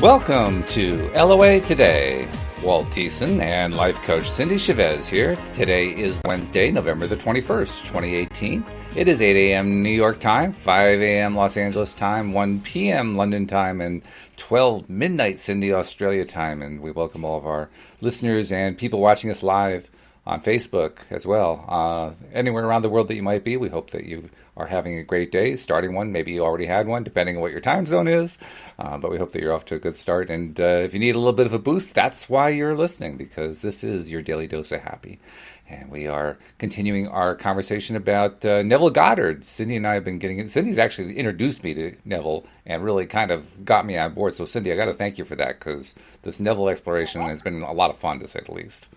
Welcome to LOA Today. Walt Thiessen and life coach Cindie Chavez here. Today is Wednesday, November the 21st, 2018. It is 8 a.m. New York time, 5 a.m. Los Angeles time, 1 p.m. London time, and 12 midnight Sydney, Australia time. And we welcome all of our listeners and people watching us live on Facebook as well. Anywhere around the world that you might be, we hope that you are having a great day, starting one. Maybe you already had one, depending on what your time zone is. But we hope that you're off to a good start. And if you need a little bit of a boost, that's why you're listening, because this is your daily dose of happy. And we are continuing our conversation about Neville Goddard. Cindie and I have been getting it. Cindy's actually introduced me to Neville and really kind of got me on board. So, Cindie, I got to thank you for that, because this Neville exploration has been a lot of fun, to say the least.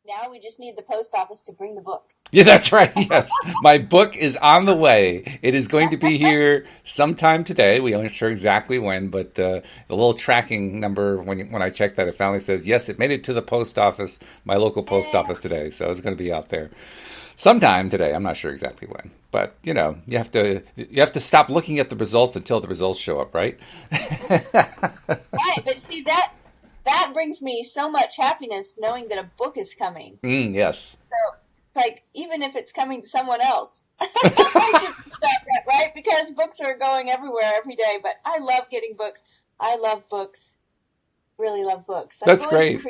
Now we just need the post office to bring the book. Yeah, that's right. Yes. My book is on the way. It is going to be here sometime today. We aren't sure exactly when, but the little tracking number, when I checked that, it finally says, yes, it made it to the post office, my local post office today. So it's going to be out there sometime today. I'm not sure exactly when. But, you know, you have to stop looking at the results until the results show up, right? Right, but see, that brings me so much happiness knowing that a book is coming. Yes. So, like, even if it's coming to someone else, I should stop that, right? Because books are going everywhere every day, but I love getting books. I love books. Really love books. That's great.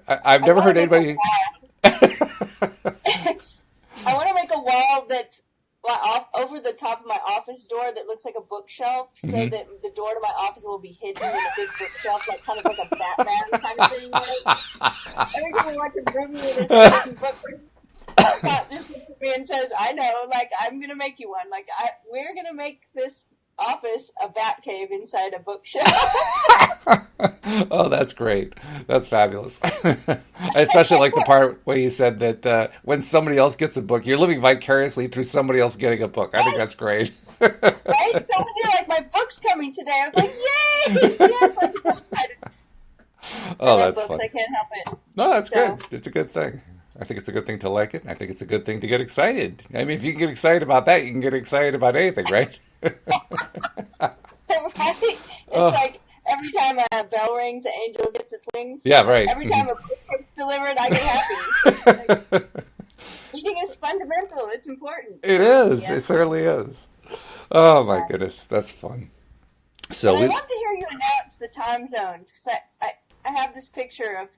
I've never heard anybody... I want to make a wall that's over the top of my office door that looks like a bookshelf, so that the door to my office will be hidden in a big bookshelf, like kind of like a Batman kind of thing. Right? Every time I watch a movie with a hidden book, Scott just looks at me and says, "I know, like I'm gonna make you one. Like we're gonna make this office a bat cave inside a bookshelf." Oh, that's great. That's fabulous. I especially like the part where you said that when somebody else gets a book, you're living vicariously through somebody else getting a book. I think that's great. Right? So you're like, my book's coming today. I was like, yay! Yes, I'm so excited. Oh, that's fun. I can't help it. No, that's good. It's a good thing. I think it's a good thing to like it. I think it's a good thing to get excited. I mean, if you can get excited about that, you can get excited about anything, right? Right? It's like every time a bell rings, the angel gets its wings. Yeah, right. Every time a book gets delivered, I get happy. Like, reading is fundamental. It's important. It is. Yeah. It certainly is. Oh, my goodness. That's fun. So I'd love to hear you announce the time zones, because I have this picture of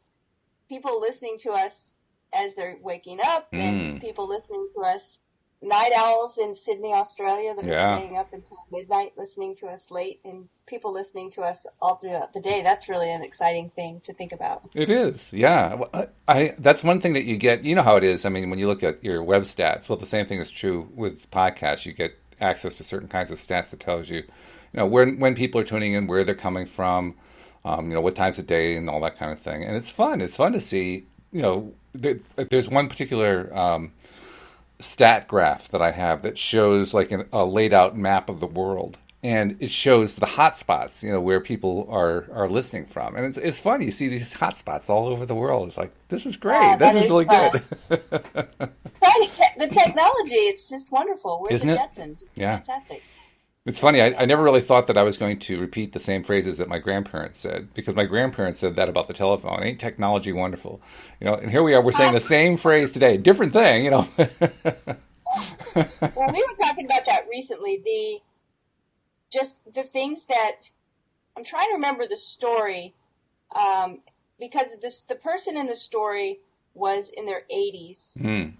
people listening to us as they're waking up, and people listening to us, night owls in Sydney, Australia, that are staying up until midnight listening to us late, and people listening to us all throughout the day. That's really an exciting thing to think about. It is, yeah. That's one thing that you get. You know how it is. I mean, when you look at your web stats, well, the same thing is true with podcasts. You get access to certain kinds of stats that tells you, when people are tuning in, where they're coming from, what times of day, and all that kind of thing. And it's fun. It's fun to see. There's one particular stat graph that I have that shows like a laid out map of the world, and it shows the hot spots, where people are listening from, and it's fun. You see these hot spots all over the world. It's like, this is great. This is really fun. Good. The technology, it's just wonderful. We're Isn't the it? Jetsons. Yeah. Fantastic. It's funny, I never really thought that I was going to repeat the same phrases that my grandparents said, because my grandparents said that about the telephone. Ain't technology wonderful? And here we are, we're saying the same phrase today. Different thing, Well, we were talking about that recently, the things that, I'm trying to remember the story, because the person in the story was in their 80s. And,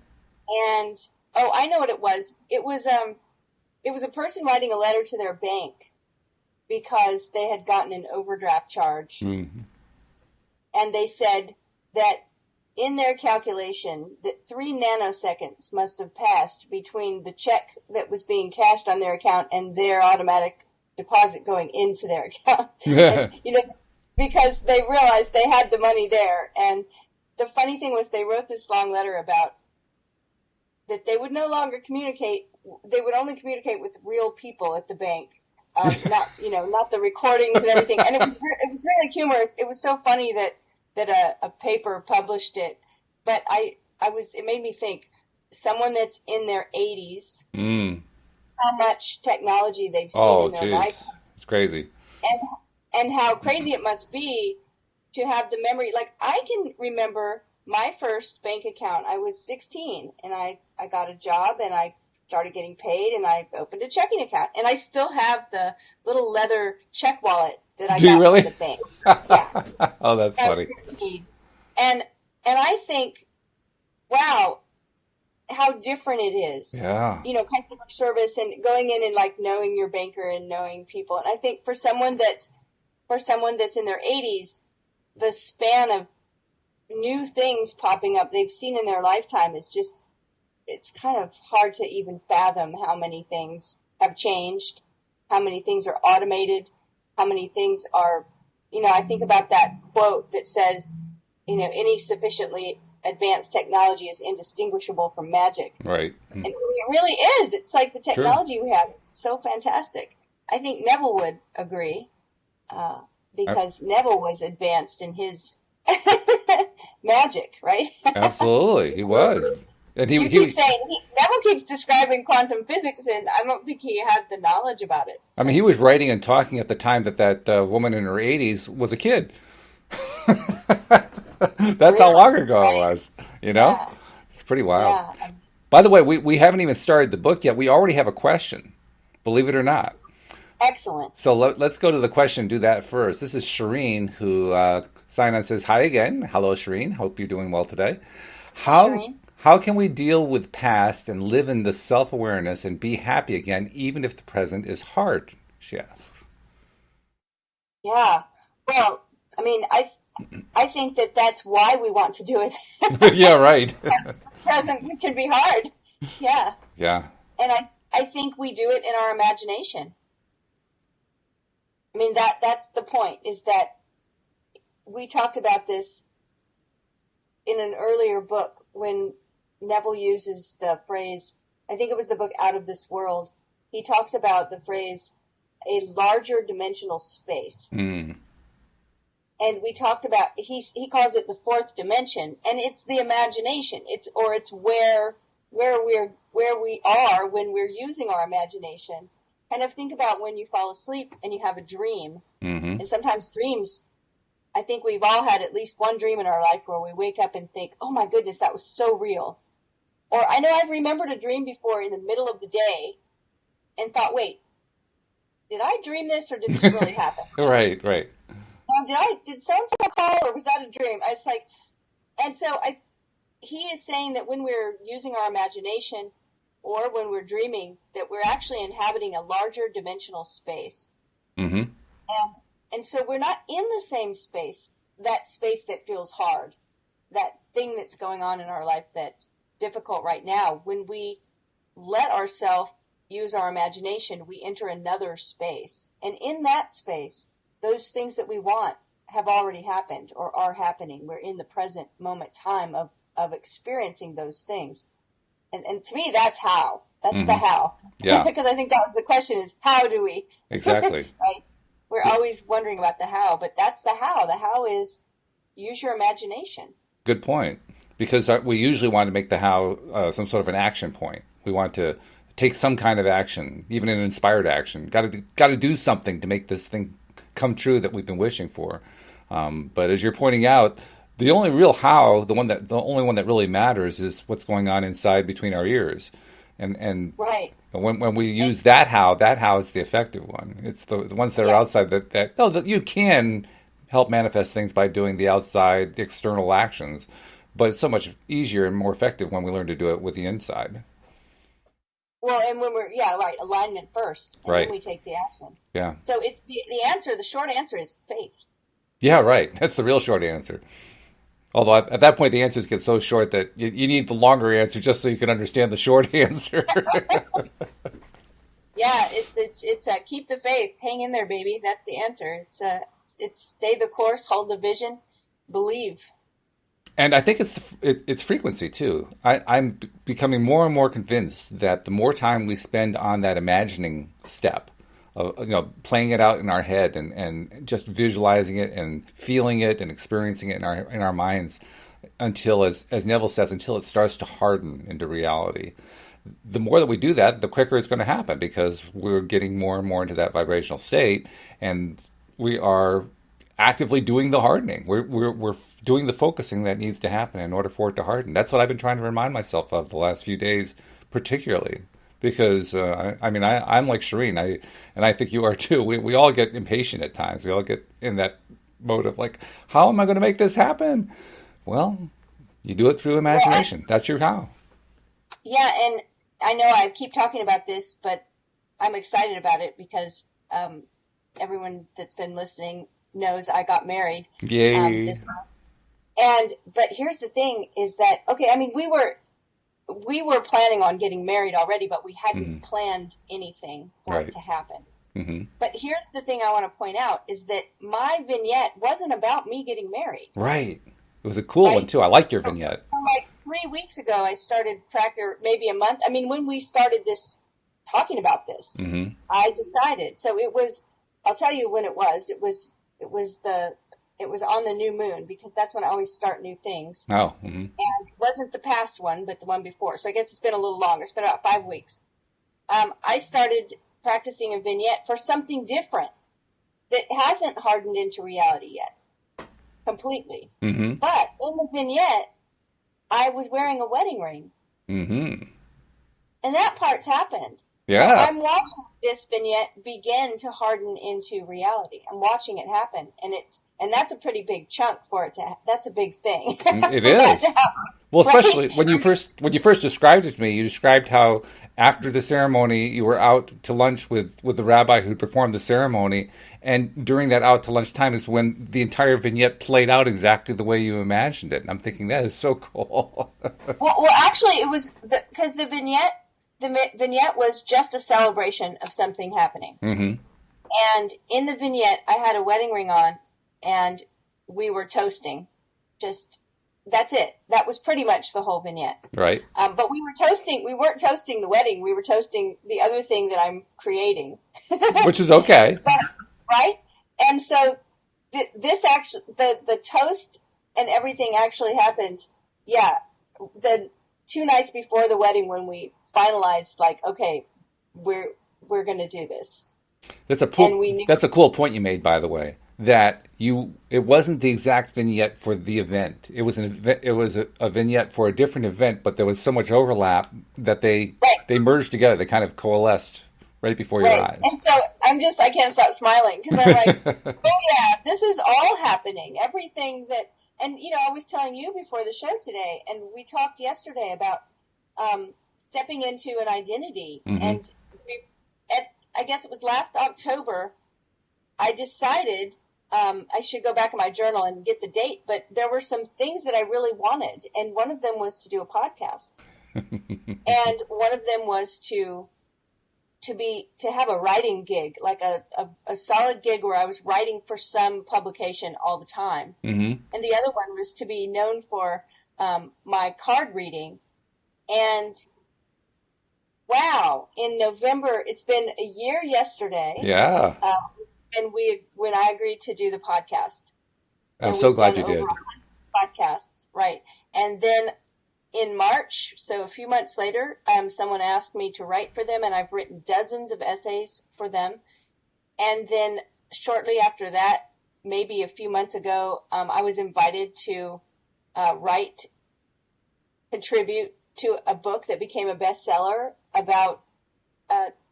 I know what it was. It was a person writing a letter to their bank because they had gotten an overdraft charge. And they said that in their calculation that 3 nanoseconds must have passed between the check that was being cashed on their account and their automatic deposit going into their account. And, because they realized they had the money there. And the funny thing was, they wrote this long letter about that they would no longer communicate. They would only communicate with real people at the bank, not the recordings and everything. And it was really humorous. It was so funny that a paper published it. But it made me think, someone that's in their 80s, how much technology they've seen in their life. It's crazy. and how crazy it must be to have the memory. Like, I can remember my first bank account. I was 16 and I got a job and I started getting paid and I opened a checking account, and I still have the little leather check wallet that I Do you got really? from the bank. Yeah. Oh, that's I funny. was 16. And I think, wow, how different it is. Yeah. You know, customer service and going in and like knowing your banker and knowing people. And I think for someone that's in their 80s, the span of new things popping up they've seen in their lifetime is just, it's kind of hard to even fathom how many things have changed, how many things are automated, how many things are, you know, I think about that quote that says, you know, any sufficiently advanced technology is indistinguishable from magic. Right. And it really is. It's like the technology we have is so fantastic. I think Neville would agree, because Neville was advanced in his magic, right? Absolutely. He was. And You keep saying, Neville keeps describing quantum physics, and I don't think he had the knowledge about it. I mean, he was writing and talking at the time that woman in her 80s was a kid. That's how long ago it was, you know? Yeah. It's pretty wild. Yeah. By the way, we haven't even started the book yet. We already have a question, believe it or not. Excellent. So let's go to the question, do that first. This is Shireen, who signed on, says, hi again. Hello, Shireen. Hope you're doing well today. How can we deal with past and live in the self-awareness and be happy again, even if the present is hard, she asks. Yeah. Well, I mean, I think that's why we want to do it. Yeah, right. Present can be hard. Yeah. Yeah. And I think we do it in our imagination. I mean, that's the point, is that we talked about this in an earlier book when Neville uses the phrase, I think it was the book Out of This World. He talks about the phrase, a larger dimensional space. Mm. And we talked about, he calls it the fourth dimension, and it's the imagination. It's where we are when we're using our imagination. Kind of think about when you fall asleep and you have a dream. Mm-hmm. And sometimes dreams, I think we've all had at least one dream in our life where we wake up and think, oh my goodness, that was so real. Or I know I've remembered a dream before in the middle of the day and thought, wait, did I dream this or did this really happen? Right. Did so-and-so call or was that a dream? I was like, and so he is saying that when we're using our imagination or when we're dreaming, that we're actually inhabiting a larger dimensional space. Mm-hmm. And so we're not in the same space that feels hard, that thing that's going on in our life that's difficult right now. When we let ourselves use our imagination, we enter another space. And in that space, those things that we want have already happened or are happening. We're in the present moment time of experiencing those things. And to me, that's how. That's Mm-hmm. the how. Yeah. Because I think that was the question, is how do we? Exactly. Right? We're always wondering about the how, but that's the how. The how is use your imagination. Good point. Because we usually want to make the how some sort of an action point. We want to take some kind of action, even an inspired action. Got to do something to make this thing come true that we've been wishing for. But as you're pointing out, the only real how, the only one that really matters, is what's going on inside between our ears. And right. When we use that how is the effective one. It's the ones that are outside that you can help manifest things by doing the outside, the external actions. But it's so much easier and more effective when we learn to do it with the inside. Well, and when we're, alignment first, and then we take the action. Yeah. So it's the short answer is faith. Yeah, right. That's the real short answer. Although at that point the answers get so short that you need the longer answer just so you can understand the short answer. Yeah, it's keep the faith, hang in there, baby. That's the answer. It's stay the course, hold the vision, believe. And I think it's frequency too. I'm becoming more and more convinced that the more time we spend on that imagining step, of playing it out in our head and just visualizing it and feeling it and experiencing it in our minds, until, as Neville says, until it starts to harden into reality. The more that we do that, the quicker it's going to happen, because we're getting more and more into that vibrational state, and we are actively doing the hardening. We're doing the focusing that needs to happen in order for it to harden. That's what I've been trying to remind myself of the last few days, particularly because I'm like Shireen. I think you are too. We all get impatient at times. We all get in that mode of like, how am I going to make this happen? Well, you do it through imagination. That's your how. Yeah, and I know I keep talking about this, but I'm excited about it because everyone that's been listening knows I got married. Yay! This month. But here's the thing: is that okay? I mean, we were planning on getting married already, but we hadn't planned anything for it to happen. Mm-hmm. But here's the thing I want to point out is that my vignette wasn't about me getting married. Right. It was a cool one too. I like your vignette. Like 3 weeks ago, I started practice, maybe a month. I mean, when we started this, talking about this, I decided. So it was. I'll tell you when it was. It was on the new moon because that's when I always start new things. Oh. And it wasn't the past one, but the one before. So I guess it's been a little longer. It's been about 5 weeks. I started practicing a vignette for something different that hasn't hardened into reality yet. Completely. Mm-hmm. But in the vignette, I was wearing a wedding ring. Mm-hmm. And that part's happened. Yeah. So I'm watching this vignette begin to harden into reality. I'm watching it happen. And that's a pretty big chunk for it to that's a big thing. It is. Well, especially when you first described it to me, you described how after the ceremony you were out to lunch with the rabbi who performed the ceremony, and during that out to lunch time is when the entire vignette played out exactly the way you imagined it. And I'm thinking that is so cool. well, actually, it was because the vignette was just a celebration of something happening. Mm-hmm. And in the vignette, I had a wedding ring on, and we were toasting. That's it. That was pretty much the whole vignette. Right. But we weren't toasting the wedding. We were toasting the other thing that I'm creating. Which is okay. Right? And so this actually, the toast and everything actually happened, the 2 nights before the wedding when we finalized, like, okay, we're going to do this. That's a cool point you made, by the way. That it wasn't the exact vignette for the event. It was a vignette for a different event, but there was so much overlap that they merged together. They kind of coalesced right before your eyes. And so I can't stop smiling because I'm like, oh yeah, this is all happening. Everything that, and I was telling you before the show today, and we talked yesterday about stepping into an identity, and I guess it was last October, I decided. I should go back in my journal and get the date, but there were some things that I really wanted, and one of them was to do a podcast, and one of them was to have a writing gig, like a solid gig where I was writing for some publication all the time, and the other one was to be known for my card reading, and wow, in November, it's been a year yesterday. Yeah. And when I agreed to do the podcast. I'm so glad you did. Podcasts, right. And then in March, so a few months later, someone asked me to write for them, and I've written dozens of essays for them. And then shortly after that, maybe a few months ago, I was invited to contribute to a book that became a bestseller about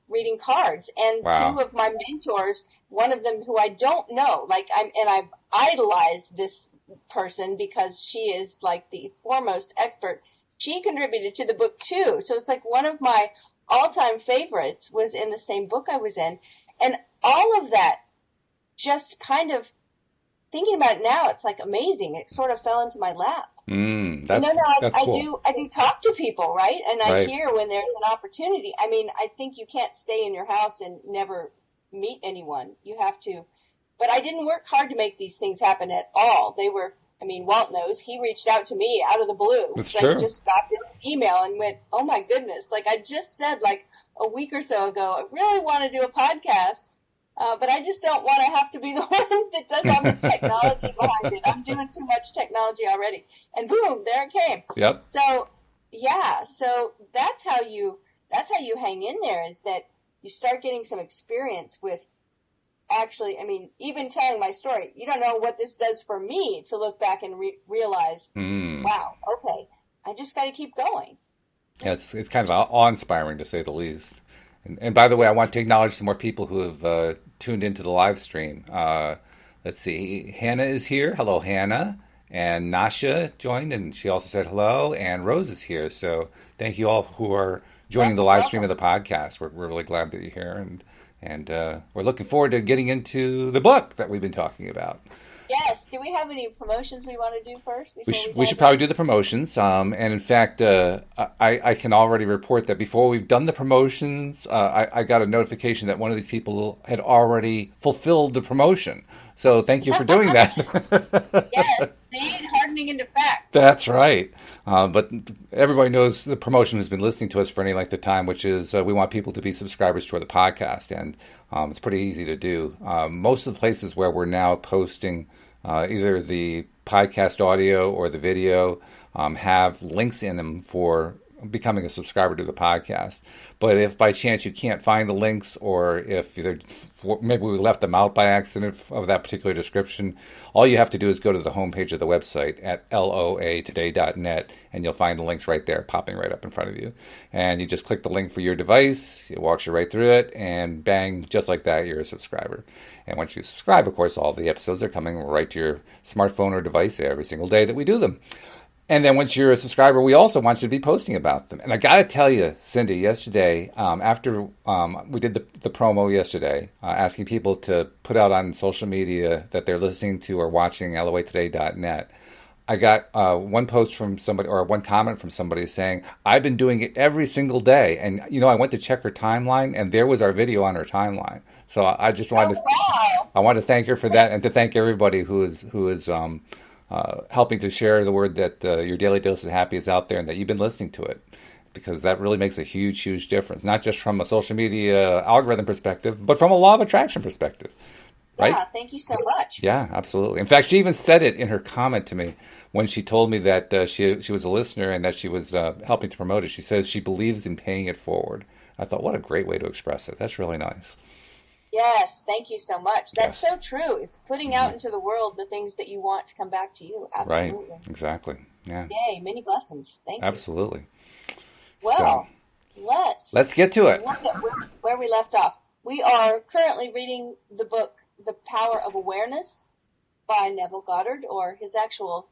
reading cards. And wow. 2 of my mentors, one of them who I don't know, I've idolized this person because she is like the foremost expert. She contributed to the book too. So it's like one of my all-time favorites was in the same book I was in. And all of that, just kind of thinking about it now, it's like amazing. It sort of fell into my lap. That's cool. I do talk to people, right? And I hear when there's an opportunity. I mean, I think you can't stay in your house and never meet anyone. You have to. But I didn't work hard to make these things happen at all. Walt knows. He reached out to me out of the blue. That's true. I just got this email and went, oh my goodness. Like I just said like a week or so ago, I really want to do a podcast. But I just don't want to have to be the one that does all the technology behind it. I'm doing too much technology already. And boom, there it came. Yep. So, yeah. So that's how you hang in there, is that you start getting some experience with actually, I mean, even telling my story, you don't know what this does for me to look back and realize, wow, okay, I just got to keep going. Yeah, it's kind of awe-inspiring to say the least. And by the way, I want to acknowledge some more people who have tuned into the live stream. Let's see, Hannah is here. Hello, Hannah. And Nasha joined, and she also said hello. And Rose is here. So thank you all who are joining the live stream of the podcast. We're really glad that you're here, and we're looking forward to getting into the book that we've been talking about. Yes. Do we have any promotions we want to do first? We should probably do the promotions. And in fact, I can already report that before we've done the promotions, I got a notification that one of these people had already fulfilled the promotion. So thank you for doing that. Yes, see, hardening into fact. That's right. But everybody knows the promotion has been listening to us for any length of time, which is we want people to be subscribers to the podcast. And it's pretty easy to do. Most of the places where we're now posting either the podcast audio or the video have links in them for becoming a subscriber to the podcast. But if by chance you can't find the links, or if maybe we left them out by accident of that particular description, all you have to do is go to the homepage of the website at loatoday-net, and you'll find the links right there, popping right up in front of you. And you just click the link for your device, it walks you right through it, and bang, just like that, you're a subscriber. And once you subscribe, of course, all the episodes are coming right to your smartphone or device every single day that we do them. And then once you're a subscriber, we also want you to be posting about them. And I got to tell you, Cindie, yesterday, after we did the promo yesterday, asking people to put out on social media that they're listening to or watching loatoday.net, I got one post from somebody, or one comment from somebody saying, I've been doing it every single day. And, I went to check her timeline, and there was our video on her timeline. So I just wanted I want to thank her for that, and to thank everybody who is helping to share the word that your Daily Dose of Happy is out there and that you've been listening to it, because that really makes a huge, huge difference, not just from a social media algorithm perspective, but from a law of attraction perspective. Right? Yeah, thank you so much. Yeah, absolutely. In fact, she even said it in her comment to me when she told me that she was a listener and that she was helping to promote it. She says she believes in paying it forward. I thought, what a great way to express it. That's really nice. Yes, thank you so much. That's Yes. so true. Is putting out into the world the things that you want to come back to you. Absolutely. Right, exactly. Yeah. Yay, many blessings. Thank you. Absolutely. Well, let's get to it. Look at where we left off. We are currently reading the book The Power of Awareness by Neville Goddard, or his actual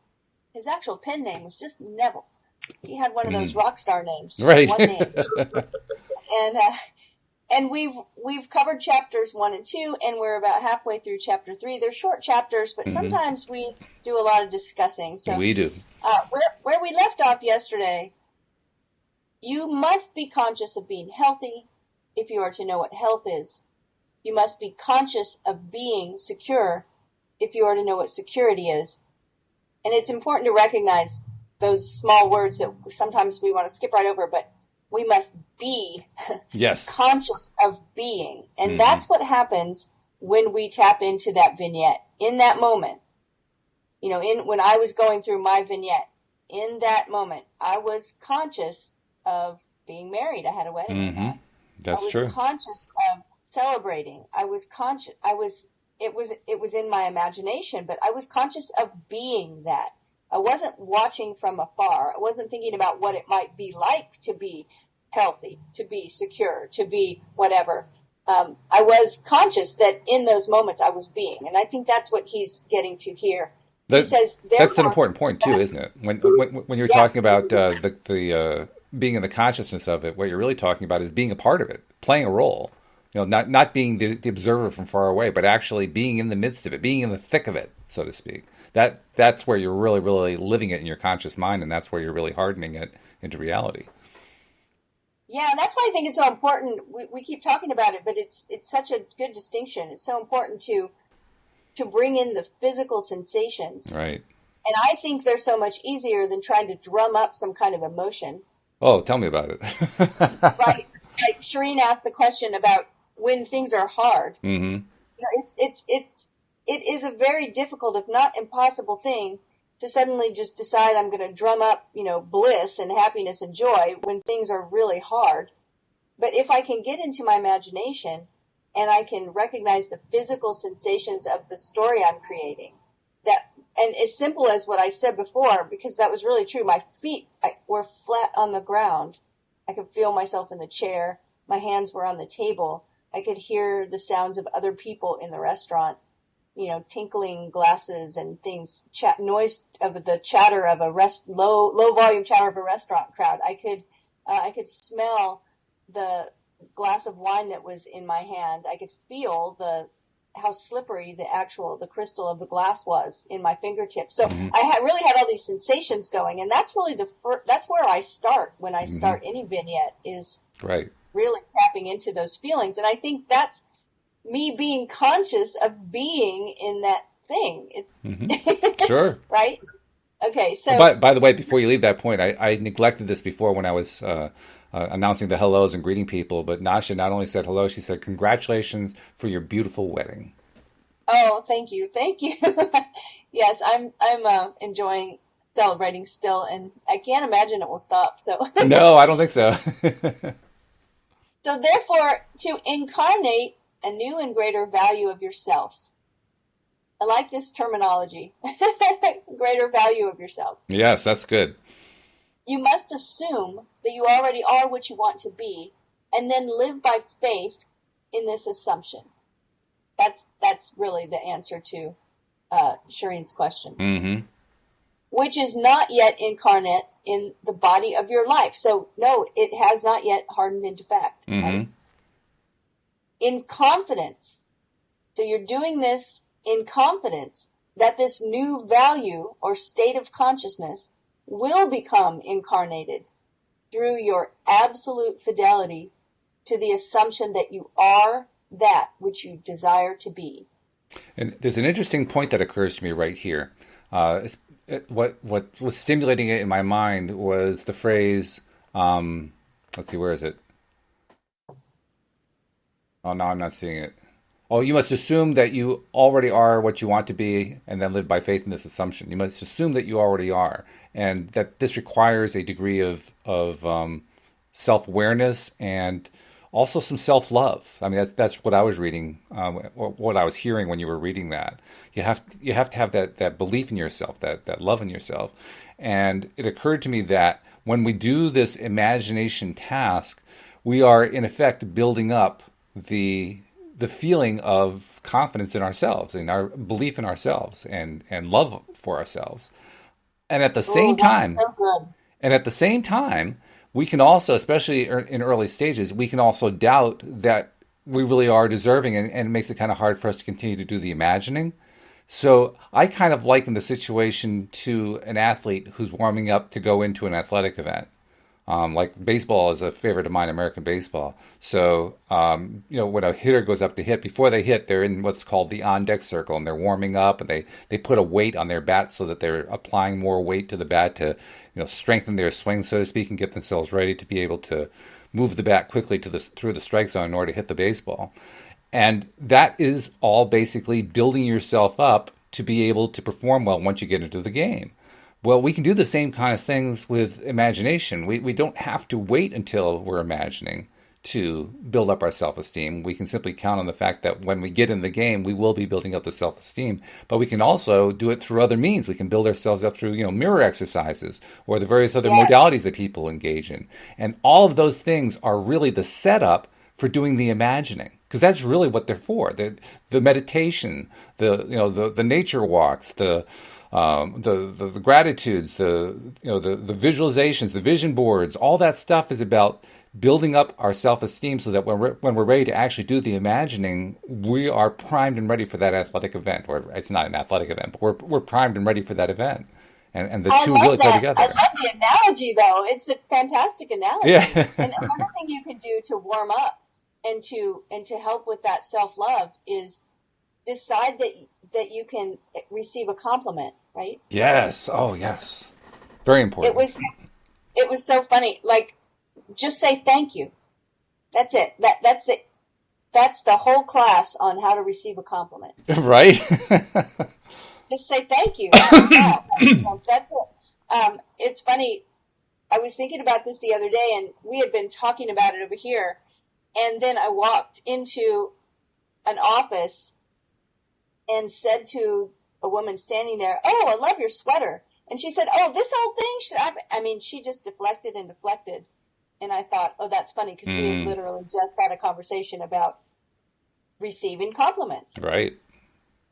pen name was just Neville. He had one of those rock star names. Just Right. One name. And we've covered chapters 1 and 2, and we're about halfway through chapter 3. They're short chapters, but sometimes we do a lot of discussing. So We do. where we left off yesterday, you must be conscious of being healthy if you are to know what health is. You must be conscious of being secure if you are to know what security is. And it's important to recognize those small words that sometimes we want to skip right over, but we must be Yes. conscious of being. And that's what happens when we tap into that vignette. In that moment, when I was going through my vignette, in that moment, I was conscious of being married. I had a wedding. That's true. I was conscious of celebrating. I was conscious. It was in my imagination, but I was conscious of being that. I wasn't watching from afar. I wasn't thinking about what it might be like to be healthy, to be secure, to be whatever. I was conscious that in those moments I was being. And I think that's what he's getting to here. He says, that's an important point too, isn't it? When you're talking about the being in the consciousness of it, what you're really talking about is being a part of it, playing a role. Not being the observer from far away, but actually being in the midst of it, being in the thick of it, so to speak. That's where you're really, really living it in your conscious mind, and that's where you're really hardening it into reality. Yeah, and that's why I think it's so important. We keep talking about it, but it's such a good distinction. It's so important to bring in the physical sensations. Right. And I think they're so much easier than trying to drum up some kind of emotion. Oh, tell me about it. Right. Like Shireen asked the question about when things are hard. Mm-hmm. It is a very difficult, if not impossible thing to suddenly just decide I'm going to drum up, bliss and happiness and joy when things are really hard. But if I can get into my imagination and I can recognize the physical sensations of the story I'm creating. And as simple as what I said before, because that was really true. My feet were flat on the ground. I could feel myself in the chair. My hands were on the table. I could hear the sounds of other people in the restaurant, tinkling glasses and things, noise of the chatter of a low volume chatter of a restaurant crowd. I could smell the glass of wine that was in my hand. I could feel how slippery the crystal of the glass was in my fingertips. So I really had all these sensations going, and that's really that's where I start when I start any vignette, is right, really tapping into those feelings. And I think that's me being conscious of being in that thing. Sure. Right? Okay, so... By the way, before you leave that point, I neglected this before when I was announcing the hellos and greeting people, but Nasha not only said hello, she said, "Congratulations for your beautiful wedding." Oh, thank you. Yes, I'm enjoying celebrating still, and I can't imagine it will stop. So no, I don't think so. So therefore, to incarnate a new and greater value of yourself. I like this terminology. Greater value of yourself. Yes, that's good. You must assume that you already are what you want to be, and then live by faith in this assumption. That's really the answer to Shireen's question. Which is not yet incarnate in the body of your life. So, no, it has not yet hardened into fact. Right? In confidence. So you're doing this in confidence that this new value or state of consciousness will become incarnated through your absolute fidelity to the assumption that you are that which you desire to be. And there's an interesting point that occurs to me right here. What was stimulating it in my mind was the phrase, let's see, where is it? Oh, no, I'm not seeing it. Oh, you must assume that you already are what you want to be and then live by faith in this assumption. You must assume that you already are, and that this requires a degree of self-awareness and also some self-love. I mean, that's what I was reading, what I was hearing when you were reading that. You have to have that belief in yourself, that love in yourself. And it occurred to me that when we do this imagination task, we are in effect building up the feeling of confidence in ourselves and our belief in ourselves and love for ourselves. And at the same time, we can also, especially in early stages, we can also doubt that we really are deserving, and it makes it kind of hard for us to continue to do the imagining. So I kind of liken the situation to an athlete who's warming up to go into an athletic event. Like baseball is a favorite of mine, American baseball. So, when a hitter goes up to hit, before they hit, they're in what's called the on-deck circle, and they're warming up, and they put a weight on their bat so that they're applying more weight to the bat to, strengthen their swing, so to speak, and get themselves ready to be able to move the bat quickly through the strike zone in order to hit the baseball. And that is all basically building yourself up to be able to perform well once you get into the game. Well, we can do the same kind of things with imagination. We don't have to wait until we're imagining to build up our self-esteem. We can simply count on the fact that when we get in the game, we will be building up the self-esteem. But we can also do it through other means. We can build ourselves up through, mirror exercises or the various other modalities that people engage in. And all of those things are really the setup for doing the imagining, because that's really what they're for. The meditation, the nature walks, the gratitudes, the visualizations, the vision boards, all that stuff is about building up our self-esteem so that when we're ready to actually do the imagining, we are primed and ready for that athletic event. Or it's not an athletic event, but we're primed and ready for that event. And the two really play together. I love the analogy, though. It's a fantastic analogy. Yeah. And another thing you can do to warm up and to help with that self-love is decide that you can receive a compliment, right? Yes. Oh, yes. Very important. It was so funny. Like, just say thank you. That's it. That's the whole class on how to receive a compliment. Right. Just say thank you. That's it. It's funny. I was thinking about this the other day, and we had been talking about it over here. And then I walked into an office and said to a woman standing there, "Oh, I love your sweater." And she said, "Oh, this whole thing she just deflected and deflected. And I thought, oh, that's funny because we had literally just had a conversation about receiving compliments. Right.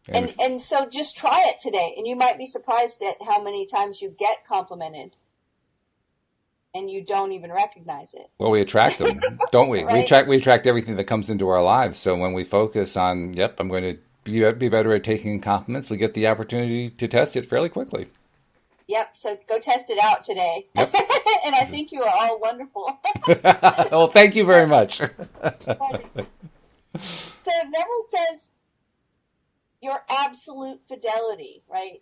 And so just try it today, and you might be surprised at how many times you get complimented and you don't even recognize it. Well, we attract them, don't we? Right? We attract everything that comes into our lives. So when we focus on, yep, I'm going to be better at taking compliments, we get the opportunity to test it fairly quickly. Yep. So go test it out today. Yep. And I think you are all wonderful. Well, thank you very much. So Neville says, your absolute fidelity, right?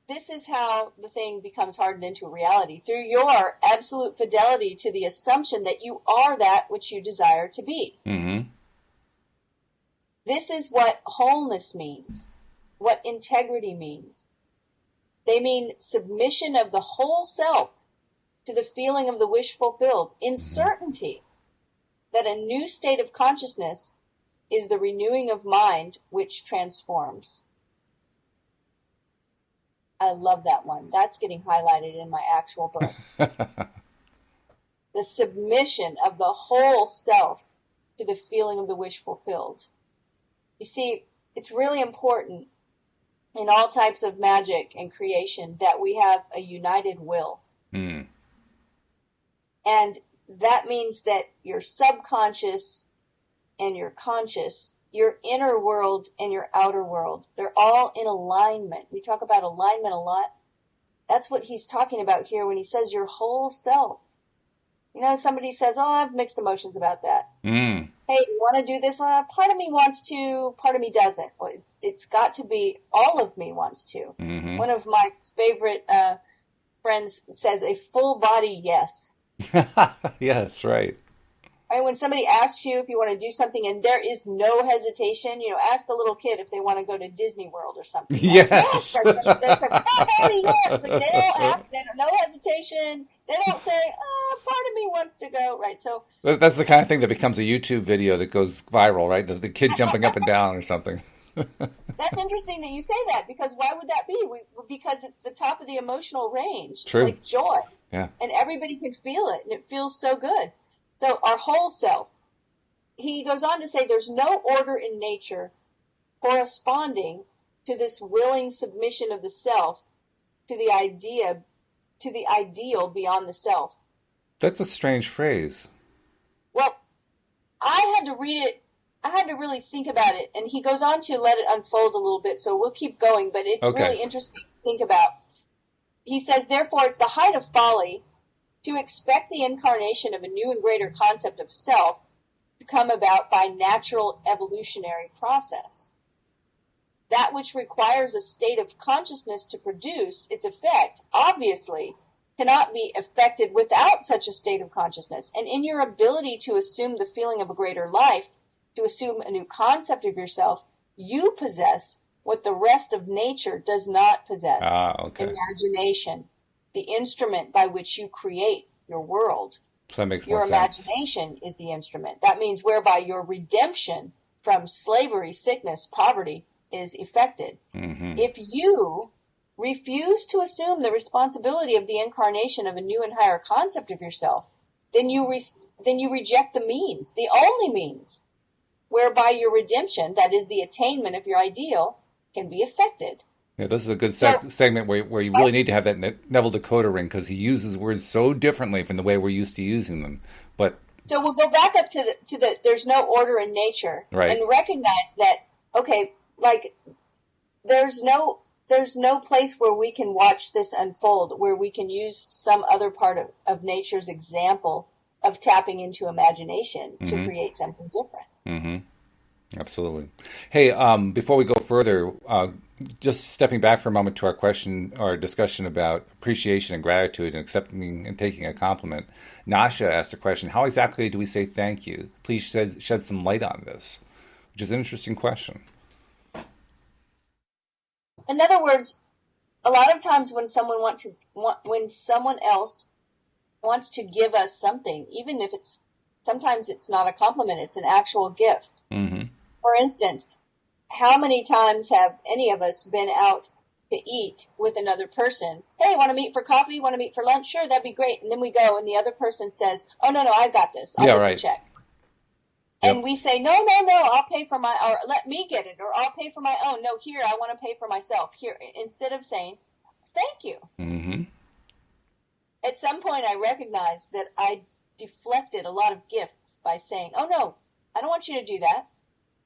This is how the thing becomes hardened into a reality, through your absolute fidelity to the assumption that you are that which you desire to be. Mm-hmm. This is what wholeness means, what integrity means. They mean submission of the whole self to the feeling of the wish fulfilled, in certainty that a new state of consciousness is the renewing of mind which transforms. I love that one. That's getting highlighted in my actual book. The submission of the whole self to the feeling of the wish fulfilled. You see, it's really important in all types of magic and creation that we have a united will. Mm. And that means that your subconscious and your conscious, your inner world and your outer world, they're all in alignment. We talk about alignment a lot. That's what he's talking about here when he says your whole self. You know, somebody says, oh, I have mixed emotions about that. Mm. Hey, do you want to do this? Part of me wants to, part of me doesn't. Well, it's got to be all of me wants to. Mm-hmm. One of my favorite friends says a full body yes. Yes, right. Right, when somebody asks you if you want to do something and there is no hesitation, you know, ask a little kid if they want to go to Disney World or something. Yes. Yes, that's a full-body yes. Like they don't, no hesitation. They don't say, part of me wants to go. Right, so That's the kind of thing that becomes a YouTube video that goes viral, right? The kid jumping up and down or something. That's interesting that you say that, because why would that be? Because it's the top of the emotional range. True. It's like joy. Yeah. And everybody can feel it, and it feels so good. So our whole self. He goes on to say there's no order in nature corresponding to this willing submission of the self to the ideal beyond the self. That's a strange phrase. Well, I had to read it. I had to really think about it. And he goes on to let it unfold a little bit, so we'll keep going. But it's really interesting to think about. He says, therefore, it's the height of folly to expect the incarnation of a new and greater concept of self to come about by natural evolutionary process. That which requires a state of consciousness to produce its effect, obviously, cannot be effected without such a state of consciousness. And in your ability to assume the feeling of a greater life, to assume a new concept of yourself, you possess what the rest of nature does not possess. Imagination, the instrument by which you create your world. So that makes more sense. Your imagination is the instrument. That means whereby your redemption from slavery, sickness, poverty is effected. Mm-hmm. If you refuse to assume the responsibility of the incarnation of a new and higher concept of yourself, then you reject the means, the only means, whereby your redemption, that is the attainment of your ideal, can be effected. Yeah, this is a good segment where you really need to have that Neville decoder ring, because he uses words so differently from the way we're used to using them. But so we'll go back up to the there's no order in nature, right, and recognize that, okay, like there's no place where we can watch this unfold, where we can use some other part of nature's example of tapping into imagination to create something different. Mm-hmm. Absolutely. Hey, before we go further, just stepping back for a moment to our discussion about appreciation and gratitude and accepting and taking a compliment. Nasha asked a question: how exactly do we say thank you? Please shed some light on this, which is an interesting question. In other words, a lot of times when someone else wants to give us something, even if sometimes it's not a compliment, it's an actual gift. Mm-hmm. For instance, how many times have any of us been out to eat with another person? Hey, want to meet for coffee? Want to meet for lunch? Sure, that'd be great. And then we go and the other person says, oh, no, I got this. I'll get the check. Yep. And we say, no, I'll pay for or let me get it, or I'll pay for my own. No, here, I want to pay for myself. Here, instead of saying, thank you. Mm-hmm. At some point, I recognized that I deflected a lot of gifts by saying, oh, no, I don't want you to do that.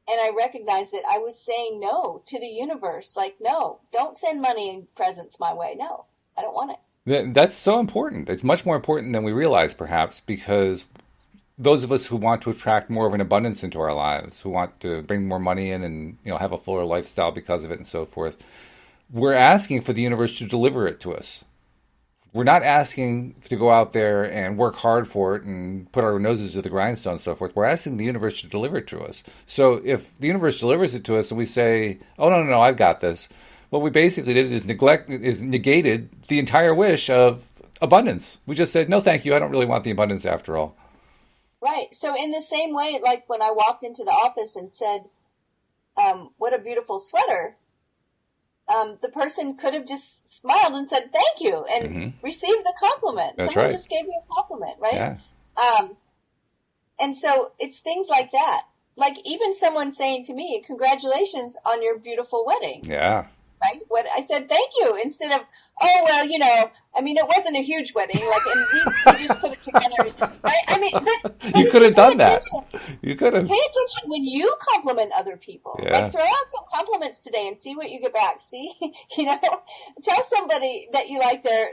And I recognized that I was saying no to the universe. Like, no, don't send money and presents my way. No, I don't want it. That's so important. It's much more important than we realize, perhaps, because those of us who want to attract more of an abundance into our lives, who want to bring more money in and have a fuller lifestyle because of it and so forth, we're asking for the universe to deliver it to us. We're not asking to go out there and work hard for it and put our noses to the grindstone and so forth. We're asking the universe to deliver it to us. So if the universe delivers it to us and we say, oh, no, I've got this, what we basically did is negated the entire wish of abundance. We just said, no, thank you. I don't really want the abundance after all. Right. So in the same way, like when I walked into the office and said, what a beautiful sweater, the person could have just smiled and said thank you and received the compliment. That's Someone right. just gave you a compliment, right? Yeah. And so it's things like that. Like even someone saying to me, congratulations on your beautiful wedding. Yeah. Right? What I said thank you instead of, oh, well, it wasn't a huge wedding. Like, and we just put it together. Right? I mean, but you could have done that. You could have. Pay attention when you compliment other people. Yeah. Like, throw out some compliments today and see what you get back. See, tell somebody that you like their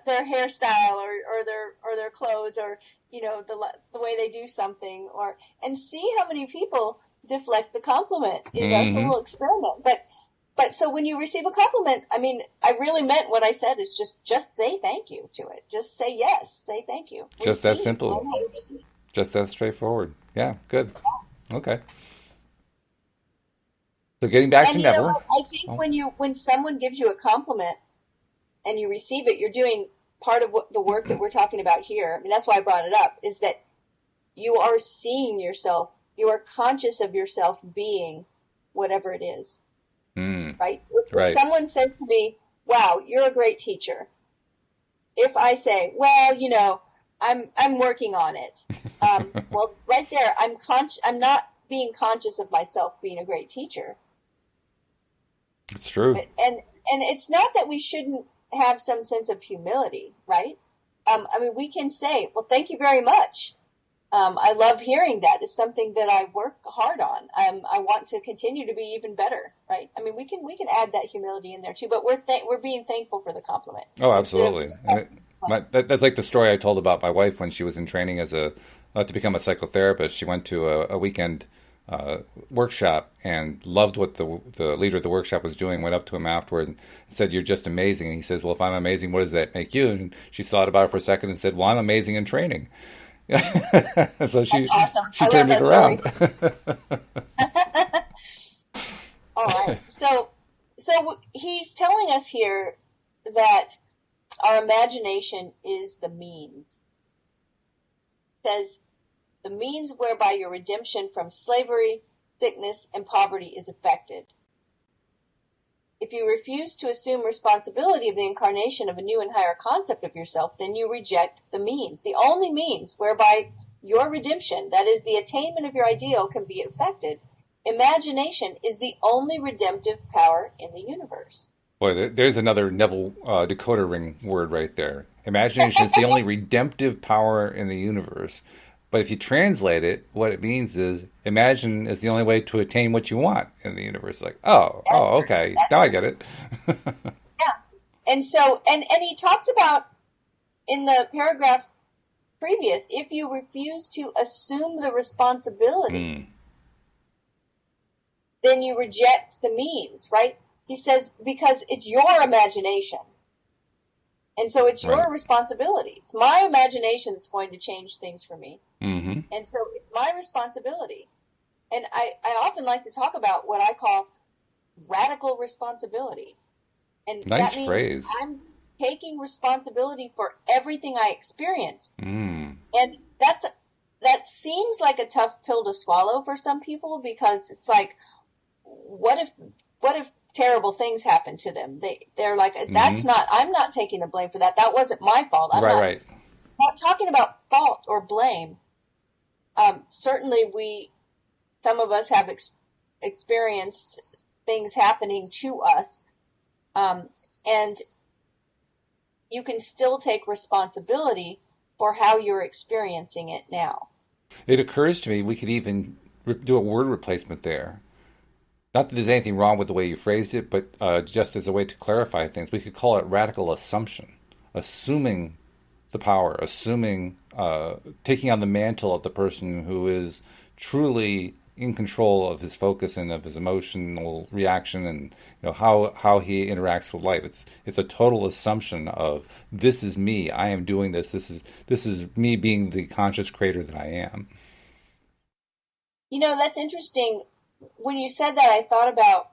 hairstyle or their clothes or the way they do something and see how many people deflect the compliment. It's a little experiment, But so when you receive a compliment, I mean, I really meant what I said is just say thank you to it. Just say yes, say thank you. Just that simple. Just that straightforward. Yeah, good. Okay. So getting back to Neville. I think when someone gives you a compliment and you receive it, you're doing part of the work that we're talking about here. I mean, that's why I brought it up, is that you are seeing yourself, you are conscious of yourself being whatever it is. Right? If someone says to me, wow, you're a great teacher. If I say, well, I'm working on it. Well, right there, I'm not being conscious of myself being a great teacher. It's true. And it's not that we shouldn't have some sense of humility, right? We can say, well, thank you very much. I love hearing that. It's something that I work hard on. I want to continue to be even better, right? I mean, we can add that humility in there too, but we're being thankful for the compliment. Oh, absolutely. That's like the story I told about my wife when she was in training as to become a psychotherapist. She went to a weekend workshop and loved what the leader of the workshop was doing. Went up to him afterward and said, "You're just amazing." And he says, "Well, if I'm amazing, what does that make you?" And she thought about it for a second and said, "Well, I'm amazing in training." So she turned it around. All right. So he's telling us here that our imagination is the means. It says the means whereby your redemption from slavery, sickness, and poverty is effected. If you refuse to assume responsibility of the incarnation of a new and higher concept of yourself, then you reject the means, the only means whereby your redemption, that is the attainment of your ideal, can be effected. Imagination is the only redemptive power in the universe. Boy, there's another Neville decoder ring word right there. Imagination is the only redemptive power in the universe. But if you translate it, what it means is imagine is the only way to attain what you want in the universe. Like, okay, now I get it. Yeah. And so, and he talks about in the paragraph previous, if you refuse to assume the responsibility, then you reject the means, right? He says, because it's your imagination. And so it's your responsibility. It's my imagination that's going to change things for me. Mm-hmm. And so it's my responsibility. And I often like to talk about what I call radical responsibility. And nice that means phrase. I'm taking responsibility for everything I experience. Mm. And that seems like a tough pill to swallow for some people because it's like, what if terrible things happen to them? They're like, that's not, I'm not taking the blame for that. That wasn't my fault. I'm not talking about fault or blame. Certainly some of us have experienced things happening to us. And you can still take responsibility for how you're experiencing it now. It occurs to me we could even do a word replacement there. Not that there's anything wrong with the way you phrased it, but just as a way to clarify things, we could call it radical assumption. Assuming the power, taking on the mantle of the person who is truly in control of his focus and of his emotional reaction, and how he interacts with life. It's a total assumption of, this is me. I am doing this. This is me being the conscious creator that I am. That's interesting. When you said that, I thought about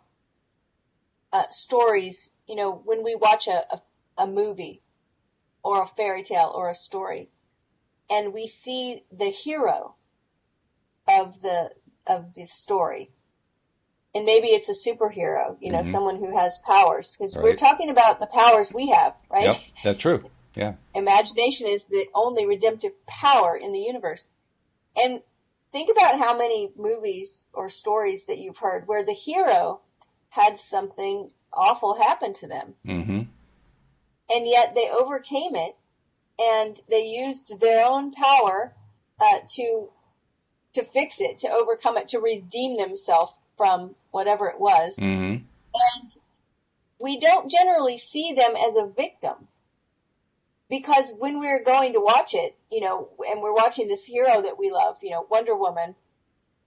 stories. When we watch a movie or a fairy tale or a story, and we see the hero of the story, and maybe it's a superhero, someone who has powers, because we're talking about the powers we have, right? Yep, that's true. Yeah. Imagination is the only redemptive power in the universe. And think about how many movies or stories that you've heard where the hero had something awful happen to them. Mm-hmm. And yet they overcame it, and they used their own power to fix it, to overcome it, to redeem themselves from whatever it was. Mm-hmm. And we don't generally see them as a victim, because when we're going to watch it, and we're watching this hero that we love, Wonder Woman,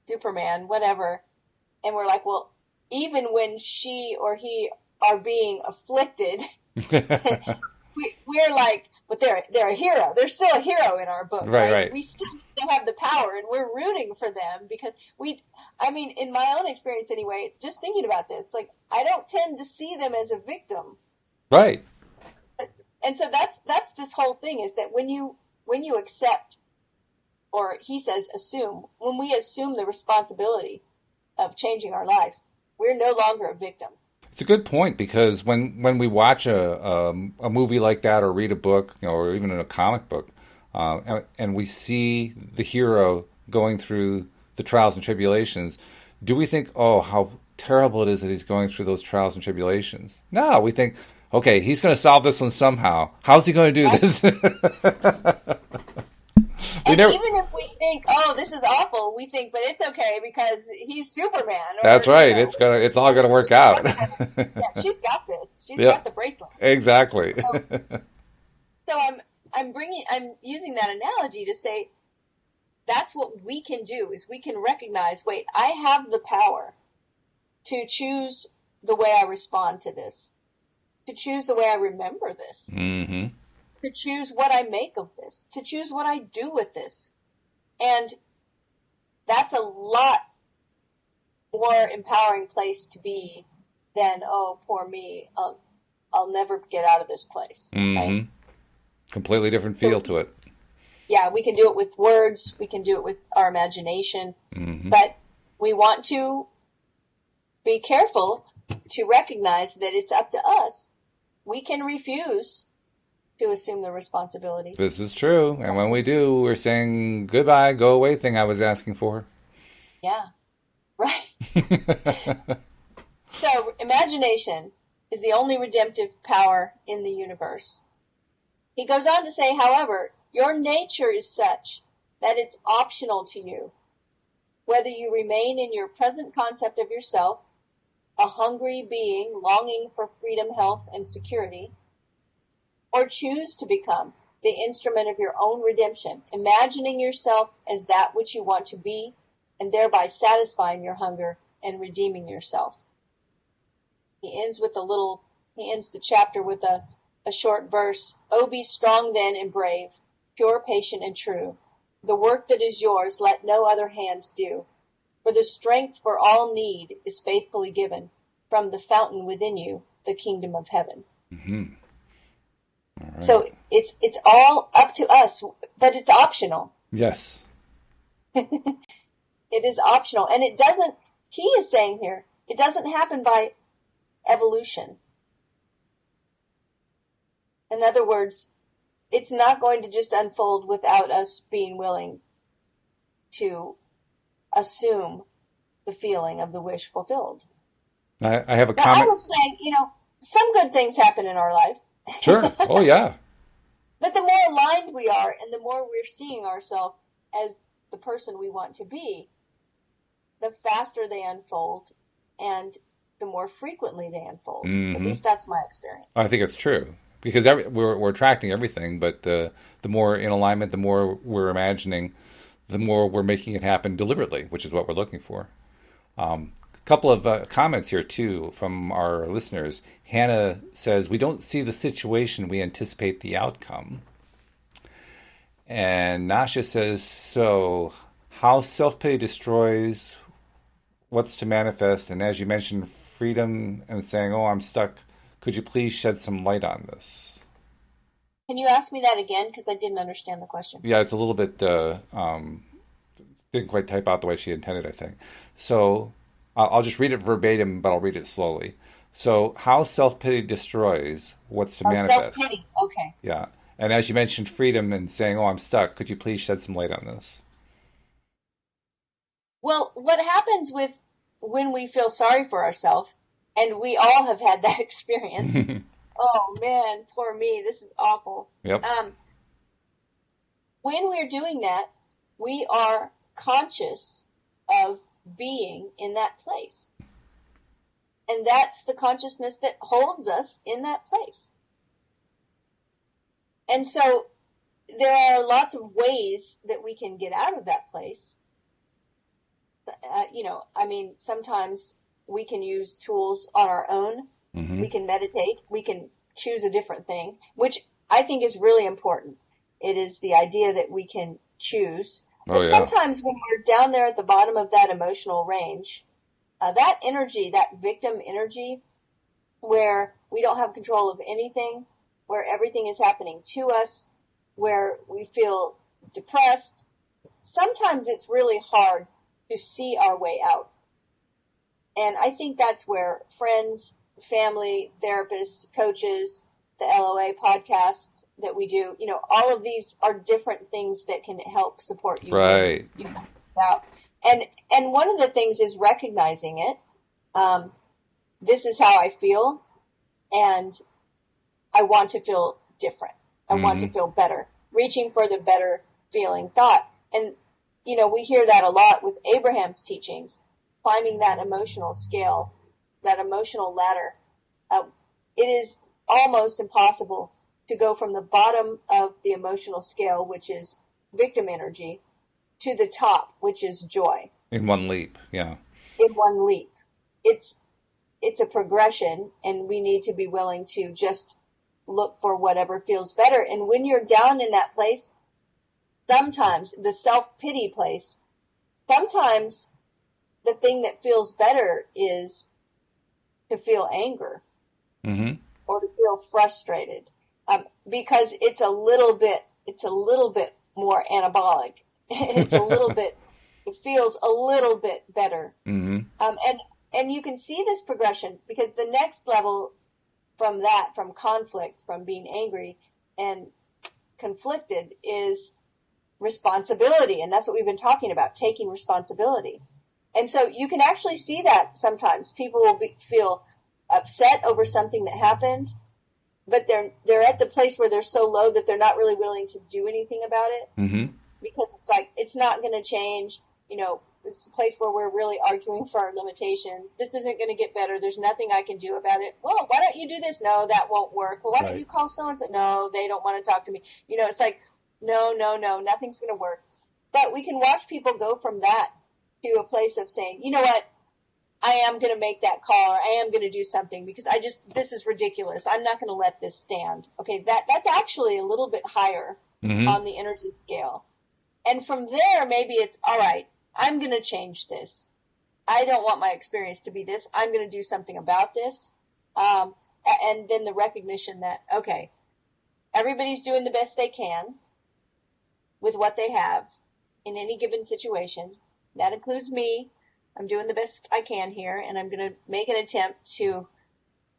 Superman, whatever, and we're like, well, even when she or he are being afflicted, we're like, but they're a hero. They're still a hero in our book, right? We still have the power, and we're rooting for them because in my own experience anyway, just thinking about this, like, I don't tend to see them as a victim. Right. And so that's this whole thing, is that when you accept, or he says assume, when we assume the responsibility of changing our life, we're no longer a victim. It's a good point, because when we watch a movie like that, or read a book, or even in a comic book, and we see the hero going through the trials and tribulations, do we think, oh, how terrible it is that he's going through those trials and tribulations? No, we think, okay, he's going to solve this one somehow. How's he going to do this? Even if we think, oh, this is awful, we think, but it's okay because he's Superman. That's right. It's all going to work out. Yeah, she's got this. She's got the bracelet. Exactly. So I'm using that analogy to say that's what we can do, is we can recognize, wait, I have the power to choose the way I respond to this, to choose the way I remember this. Mm-hmm. To choose what I make of this, to choose what I do with this. And that's a lot more empowering place to be than, oh, poor me, I'll never get out of this place. Mm-hmm. Right? Completely different feel to it. Yeah, we can do it with words, we can do it with our imagination, but we want to be careful to recognize that it's up to us. We can refuse to assume the responsibility. This is true. And when we do, we're saying goodbye, go away thing I was asking for. Yeah, right. So imagination is the only redemptive power in the universe. He goes on to say, however, your nature is such that it's optional to you, whether you remain in your present concept of yourself, a hungry being longing for freedom, health, and security, or choose to become the instrument of your own redemption, imagining yourself as that which you want to be, and thereby satisfying your hunger and redeeming yourself. He ends the chapter with a short verse. Oh, be strong then and brave, pure, patient, and true. The work that is yours let no other hand do. For the strength for all need is faithfully given from the fountain within you, the kingdom of heaven. Mm-hmm. Right. So it's all up to us, but it's optional. Yes. It is optional. And he is saying here, It doesn't happen by evolution. In other words, it's not going to just unfold without us being willing to assume the feeling of the wish fulfilled. I have a Now, comment. I would say, some good things happen in our life. Sure. Oh, yeah. But the more aligned we are and the more we're seeing ourselves as the person we want to be, the faster they unfold and the more frequently they unfold. Mm-hmm. At least that's my experience. I think it's true because we're attracting everything, but the more in alignment, the more we're imagining, the more we're making it happen deliberately, which is what we're looking for. A couple of comments here, too, from our listeners. Hannah says, we don't see the situation, we anticipate the outcome. And Nasha says, so how self-pity destroys what's to manifest, and as you mentioned, freedom and saying, oh, I'm stuck. Could you please shed some light on this? Can you ask me that again? Because I didn't understand the question. Yeah, it's a little bit, didn't quite type out the way she intended, I think. So I'll just read it verbatim, but I'll read it slowly. So how self-pity destroys what's to manifest. Self-pity, okay. Yeah. And as you mentioned, freedom and saying, oh, I'm stuck. Could you please shed some light on this? Well, what happens when we feel sorry for ourselves, and we all have had that experience. Oh, man, poor me. This is awful. Yep. When we're doing that, we are conscious of being in that place. And that's the consciousness that holds us in that place. And so there are lots of ways that we can get out of that place. Sometimes we can use tools on our own. Mm-hmm. We can meditate. We can choose a different thing, which I think is really important. It is the idea that we can choose. But sometimes when we're down there at the bottom of that emotional range, that energy, that victim energy, where we don't have control of anything, where everything is happening to us, where we feel depressed, sometimes it's really hard to see our way out. And I think that's where friends, family, therapists, coaches, the LOA podcasts that we do, all of these are different things that can help support you. Right. Out. And one of the things is recognizing it. This is how I feel, and I want to feel different. I want to feel better. Reaching for the better feeling thought. And, we hear that a lot with Abraham's teachings, climbing that emotional scale, that emotional ladder. It is almost impossible to go from the bottom of the emotional scale, which is victim energy, to the top, which is joy. In one leap, yeah. In one leap. It's a progression, and we need to be willing to just look for whatever feels better. And when you're down in that place, sometimes the self-pity place, sometimes the thing that feels better is to feel anger or to feel frustrated, because it's a little bit more anabolic. It feels a little bit better. And you can see this progression, because the next level from conflict, from being angry and conflicted, is responsibility. And that's what we've been talking about, taking responsibility. And so you can actually see that sometimes. People will feel upset over something that happened, but they're at the place where they're so low that they're not really willing to do anything about it. Because it's like, it's not going to change. It's a place where we're really arguing for our limitations. This isn't going to get better. There's nothing I can do about it. Well, why don't you do this? No, that won't work. Well, why don't you call so-and-so? No, they don't want to talk to me. It's like, no, nothing's going to work. But we can watch people go from that to a place of saying, you know what? I am going to make that call, or I am going to do something, because this is ridiculous. I'm not going to let this stand. Okay, that's actually a little bit higher on the energy scale. And from there, maybe it's, all right, I'm going to change this. I don't want my experience to be this. I'm going to do something about this. And then the recognition that, okay, everybody's doing the best they can with what they have in any given situation. That includes me. I'm doing the best I can here, and I'm going to make an attempt to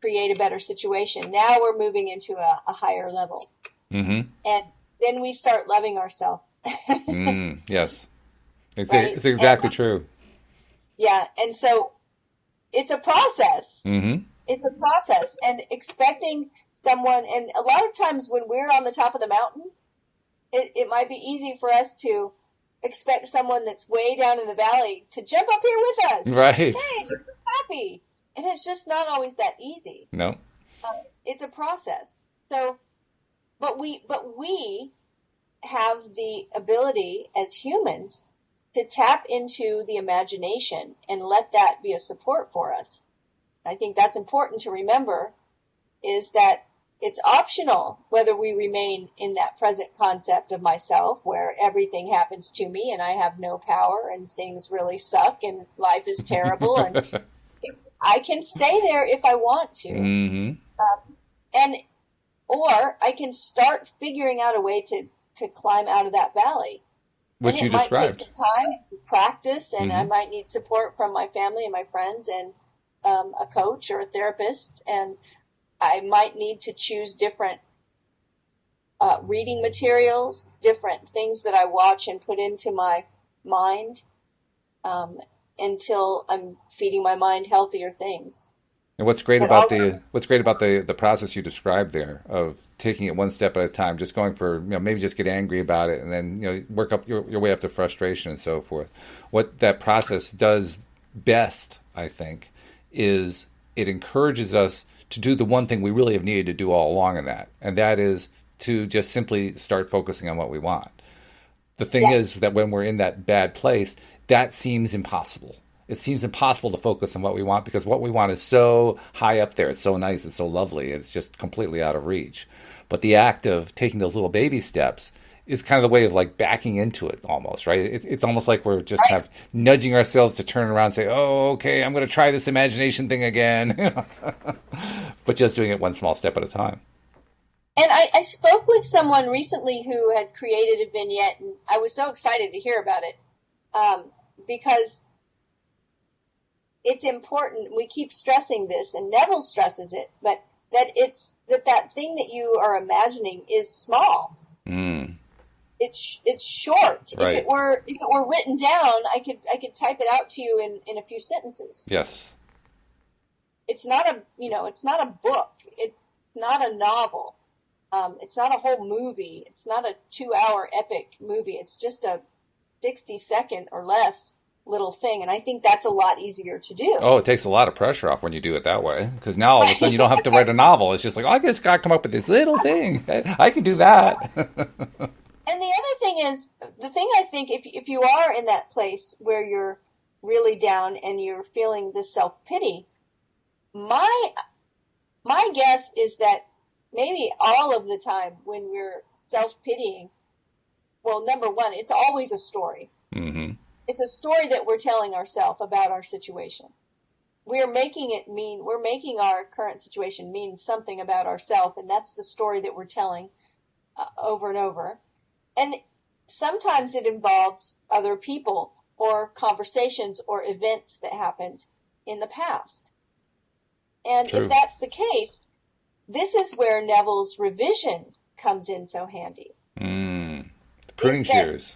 create a better situation. Now we're moving into a higher level. Mm-hmm. And then we start loving ourselves. Yes. Right? It's exactly true. Yeah. And so it's a process. Mm-hmm. It's a process. And expecting someone, and a lot of times when we're on the top of the mountain, it might be easy for us to expect someone that's way down in the valley to jump up here with us. Right. Hey, just be happy. And it's just not always that easy. No. It's a process. So, but we have the ability as humans to tap into the imagination and let that be a support for us. I think that's important to remember, is that it's optional whether we remain in that present concept of myself where everything happens to me and I have no power and things really suck and life is terrible and I can stay there if I want to. Mm-hmm. Or I can start figuring out a way to climb out of that valley. Which you described. It might take some time and some practice, and I might need support from my family and my friends and a coach or a therapist, and I might need to choose different reading materials, different things that I watch and put into my mind until I'm feeding my mind healthier things. And what's great about the process you described there of taking it one step at a time, just going for, maybe just get angry about it and then, work up your way up to frustration and so forth. What that process does best, I think, is it encourages us to do the one thing we really have needed to do all along in that. And that is to just simply start focusing on what we want. The thing is that when we're in that bad place, that seems impossible. It seems impossible to focus on what we want because what we want is so high up there. It's so nice. It's so lovely. It's just completely out of reach. But the act of taking those little baby steps is kind of the way of like backing into it almost, right? It's almost like we're just kind of nudging ourselves to turn around and say, oh, okay, I'm going to try this imagination thing again. But just doing it one small step at a time. And I spoke with someone recently who had created a vignette, and I was so excited to hear about it because it's important. We keep stressing this, and Neville stresses it, but that thing that you are imagining is small. Mm. It's short. Right. If it were written down, I could type it out to you in a few sentences. Yes. It's not a book. It's not a novel. It's not a whole movie. It's not a 2-hour epic movie. It's just a 60-second or less little thing, and I think that's a lot easier to do. Oh, it takes a lot of pressure off when you do it that way, because now all of a sudden you don't have to write a novel. It's just like, I just got to come up with this little thing. I can do that. And the other thing is, the thing I think, if you are in that place where you're really down and you're feeling this self-pity, my guess is that maybe all of the time when we're self-pitying, well, number one, it's always a story. Mm-hmm. It's a story that we're telling ourselves about our situation. We're making our current situation mean something about ourselves, and that's the story that we're telling over and over. And sometimes it involves other people or conversations or events that happened in the past. And True. If that's the case, this is where Neville's revision comes in so handy. The pruning shears.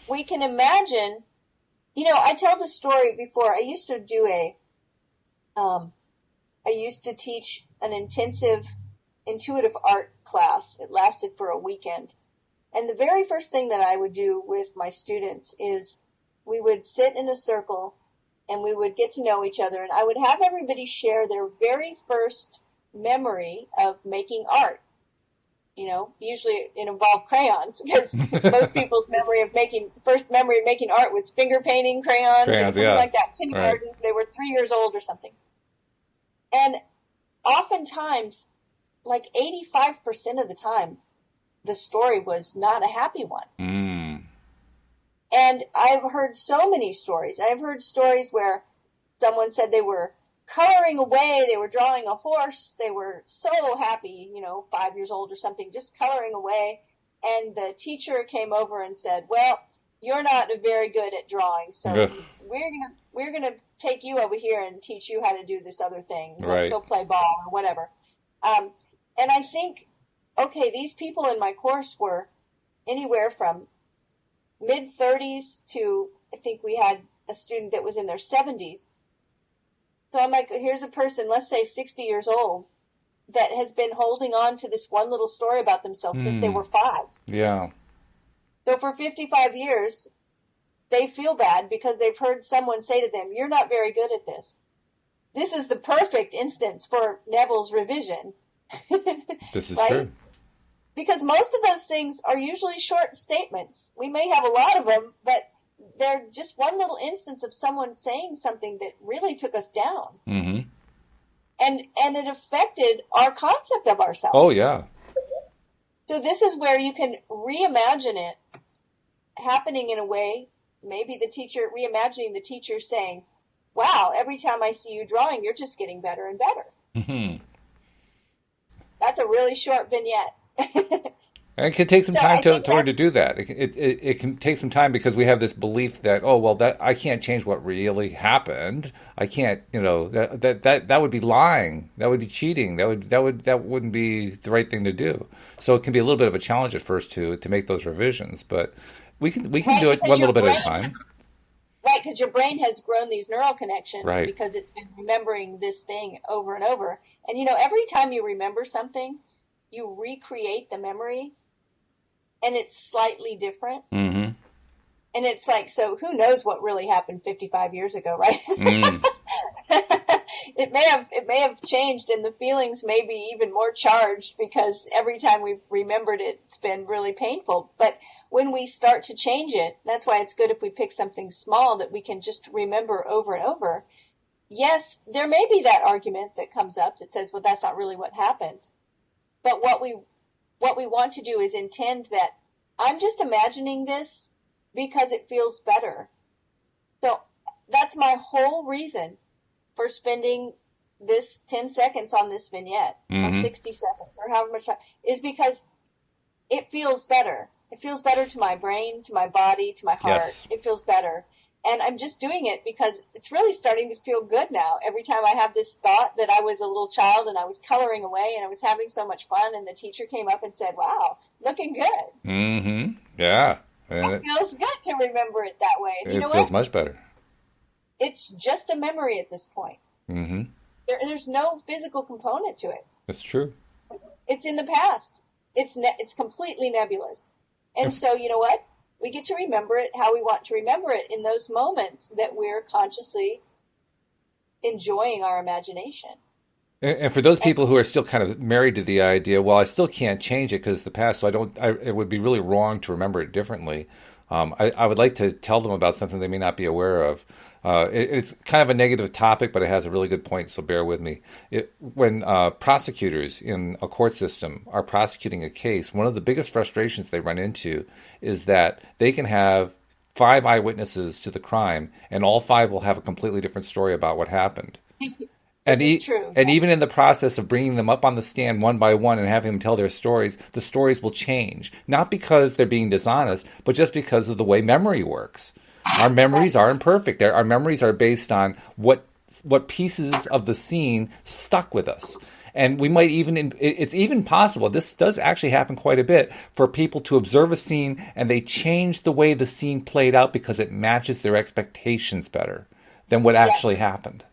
We can imagine, I tell the story before. I used to teach an intensive intuitive art class. It lasted for a weekend. And the very first thing that I would do with my students is we would sit in a circle and we would get to know each other. And I would have everybody share their very first memory of making art. Usually it involved crayons because most people's first memory of making art was finger painting crayons or something like that. Kindergarten, right. They were 3 years old or something. And oftentimes, like 85% of the time, the story was not a happy one. Mm. And I've heard so many stories. I've heard stories where someone said they were coloring away, they were drawing a horse, they were so happy, 5 years old or something, just coloring away. And the teacher came over and said, well, you're not very good at drawing, so Ugh. we're gonna take you over here and teach you how to do this other thing. Let's Right. go play ball or whatever. And I think, okay, these people in my course were anywhere from mid-30s to, I think we had a student that was in their 70s. So I'm like, here's a person, let's say 60 years old, that has been holding on to this one little story about themselves since they were 5. Yeah. So for 55 years, they feel bad because they've heard someone say to them, you're not very good at this. This is the perfect instance for Neville's revision. This is right? true. Because most of those things are usually short statements. We may have a lot of them, but they're just one little instance of someone saying something that really took us down. Mm-hmm. And it affected our concept of ourselves. Oh, yeah. So this is where you can reimagine it happening in a way, maybe the teacher, reimagining the teacher saying, wow, every time I see you drawing, you're just getting better and better. Mm-hmm. That's a really short vignette. And it can take some time I think to learn to do that. It can take some time because we have this belief that, oh, well, that I can't change what really happened. I can't, that would be lying. That would be cheating. That wouldn't be the right thing to do. So it can be a little bit of a challenge at first to make those revisions, but we can do it one little bit at a time. Right, because your brain has grown these neural connections Right. because it's been remembering this thing over and over. And every time you remember something, you recreate the memory, and it's slightly different. Mm-hmm. And it's like, so who knows what really happened 55 years ago, right? Mm. It may have changed, and the feelings may be even more charged because every time we've remembered it, it's been really painful. But when we start to change it, that's why it's good if we pick something small that we can just remember over and over. Yes, there may be that argument that comes up that says, well, that's not really what happened. But what we want to do is intend that I'm just imagining this because it feels better. So that's my whole reason for spending this 10 seconds on this vignette, or 60 seconds, or however much time, is because it feels better. It feels better to my brain, to my body, to my heart. Yes. It feels better. And I'm just doing it because it's really starting to feel good now. Every time I have this thought that I was a little child and I was coloring away and I was having so much fun, and the teacher came up and said, wow, looking good. Mm-hmm. Yeah. And It feels good to remember it that way. And you know feels what? much better. It's just a memory at this point. Mm-hmm. There's no physical component to it. That's true. It's in the past. It's completely nebulous. And so, you know what? We get to remember it how we want to remember it in those moments that we're consciously enjoying our imagination. And for those people who are still kind of married to the idea, well, I still can't change it because it's the past, so it would be really wrong to remember it differently. I would like to tell them about something they may not be aware of. It's kind of a negative topic, but it has a really good point, so bear with me. When prosecutors in a court system are prosecuting a case, one of the biggest frustrations they run into is that they can have 5 eyewitnesses to the crime, and all 5 will have a completely different story about what happened. And, This is true. And even in the process of bringing them up on the stand one by one and having them tell their stories, the stories will change. Not because they're being dishonest, but just because of the way memory works. Our memories are imperfect. Our memories are based on what pieces of the scene stuck with us. And we might even, it's even possible, this does actually happen quite a bit, for people to observe a scene and they change the way the scene played out because it matches their expectations better than what actually happened.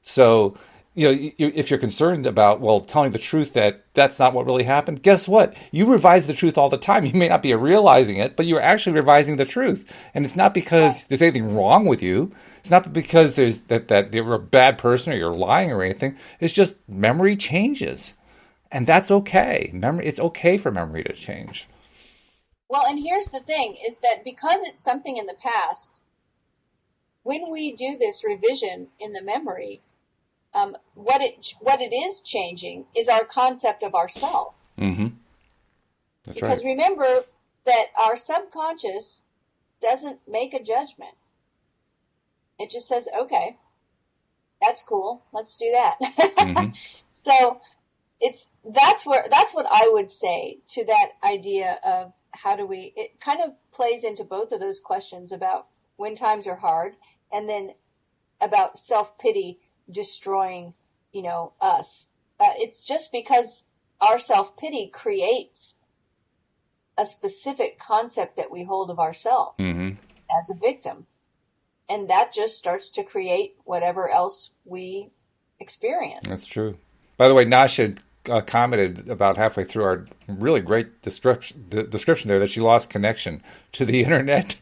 So, if you're concerned about, well, telling the truth that's not what really happened, guess what? You revise the truth all the time. You may not be realizing it, but you're actually revising the truth. And it's not because there's anything wrong with you. It's not because there's that you're a bad person or you're lying or anything. It's just memory changes. And that's okay. It's okay for memory to change. Well, and here's the thing, is that because it's something in the past, when we do this revision in the memory, what it is changing is our concept of ourself. Mm-hmm. That's because right. remember that our subconscious doesn't make a judgment. It just says, okay, that's cool. Let's do that. Mm-hmm. So that's what I would say to that idea of it kind of plays into both of those questions about when times are hard, and then about self-pity destroying, us. It's just because our self-pity creates a specific concept that we hold of ourselves as a victim. And that just starts to create whatever else we experience. That's true. By the way, Nasha commented about halfway through our really great description there that she lost connection to the internet.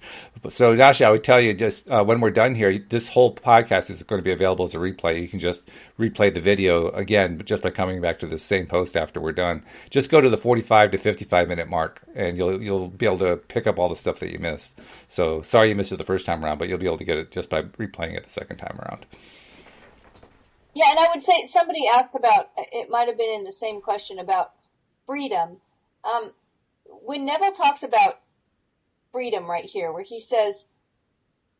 So, Nasha, I would tell you just when we're done here, this whole podcast is going to be available as a replay. You can just replay the video again, just by coming back to the same post after we're done. Just go to the 45 to 55 minute mark, and you'll be able to pick up all the stuff that you missed. So, sorry you missed it the first time around, but you'll be able to get it just by replaying it the second time around. Yeah, and I would say somebody asked about, it might have been in the same question about freedom. When Neville talks about freedom right here, where he says,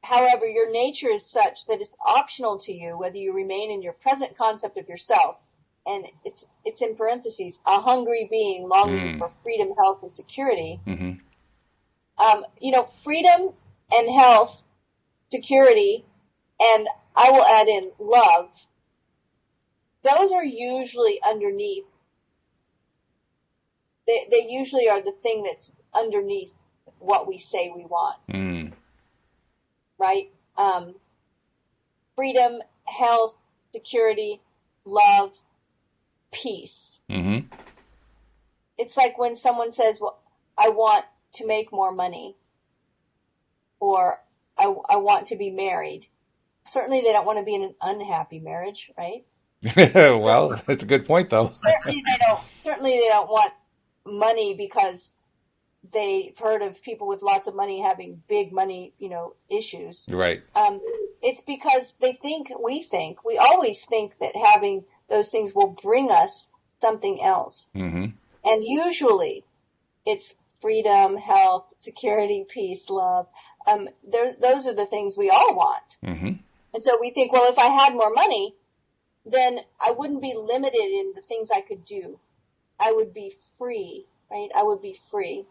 however, your nature is such that it's optional to you whether you remain in your present concept of yourself, and it's in parentheses, a hungry being longing for freedom, health, and security. Freedom and health, security, and I will add in love. Those are usually underneath. They usually are the thing that's underneath what we say we want. Right? Freedom, health, security, love, peace. It's like when someone says, well, I want to make more money, or I want to be married. Certainly they don't want to be in an unhappy marriage, right? Well, that's a good point, though. Certainly they don't want money because they've heard of people with lots of money having big money, issues. Right. It's because we always think that having those things will bring us something else. And usually it's freedom, health, security, peace, love. Those are the things we all want. And so we think, well, if I had more money, then I wouldn't be limited in the things I could do. I would be free, right? I would be free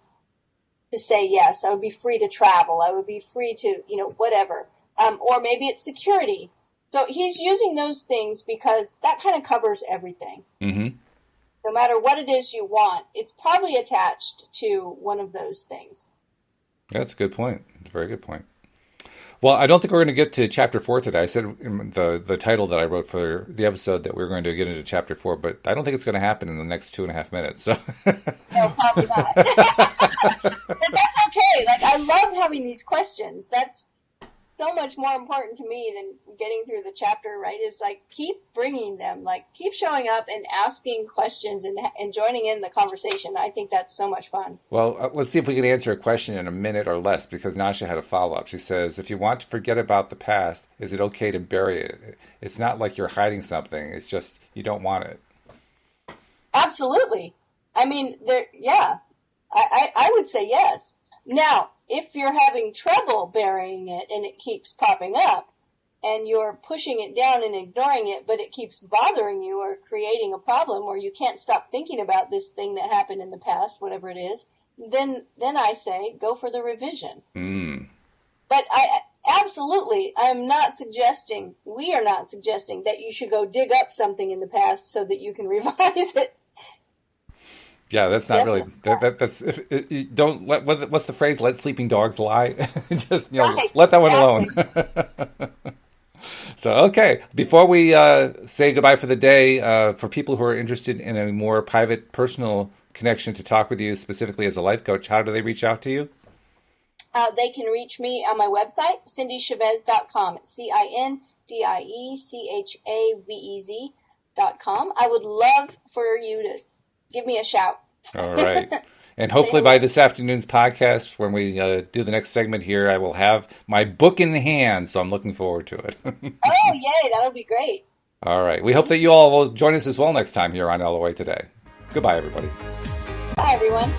to say yes. I would be free to travel. I would be free to, whatever. Or maybe it's security. So he's using those things because that kind of covers everything. No matter what it is you want, it's probably attached to one of those things. That's a good point. It's a very good point. Well, I don't think we're going to get to Chapter 4 today. I said in the title that I wrote for the episode that we were going to get into Chapter 4, but I don't think it's going to happen in the next 2.5 minutes. So. No, probably not. But that's okay. Like, I love having these questions. That's so much more important to me than getting through the chapter, right? Is like, keep bringing them. Like, keep showing up and asking questions and joining in the conversation. I think that's so much fun. Well, let's see if we can answer a question in a minute or less, because Nasha had a follow-up. She says, if you want to forget about the past, is it okay to bury it? It's not like you're hiding something. It's just you don't want it. Absolutely. I mean, I would say yes. Now, if you're having trouble burying it and it keeps popping up and you're pushing it down and ignoring it, but it keeps bothering you or creating a problem or you can't stop thinking about this thing that happened in the past, whatever it is, then I say go for the revision. But we are not suggesting that you should go dig up something in the past so that you can revise it. Yeah, that's not really. That's don't let. What's the phrase? Let sleeping dogs lie. Just right, let that one alone. So okay, before we say goodbye for the day, for people who are interested in a more private, personal connection to talk with you specifically as a life coach, how do they reach out to you? They can reach me on my website, cindiechavez.com. It's CINDIECHAVEZ.com. I would love for you to give me a shout. All right. And hopefully by this afternoon's podcast, when we do the next segment here, I will have my book in hand, so I'm looking forward to it. Oh, yay. That'll be great. All right. We hope that you all will join us as well next time here on LOA Today. Goodbye, everybody. Bye, everyone.